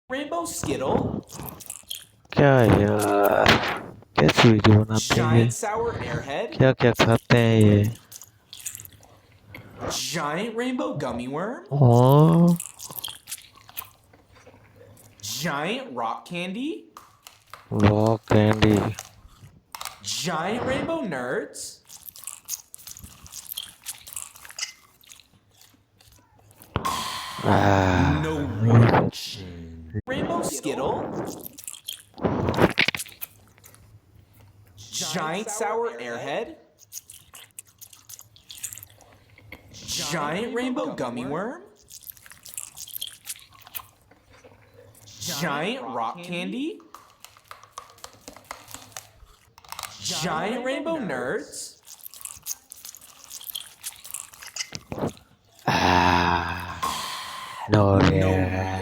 Rainbow Skittle, क्या है यार? कैसी वीडियो बनाते हैं ये? Giant Sour Airhead, क्या क्या खाते हैं ये? Giant Rainbow Gummy Worm, oh Giant Rock Candy, rock candy. Giant Rainbow Nerds, No reaction. Rainbow Skittle, Giant Sour Airhead, Giant Rainbow Gummy Worm, Giant Rock Candy, Giant Rainbow Nerds, no No रे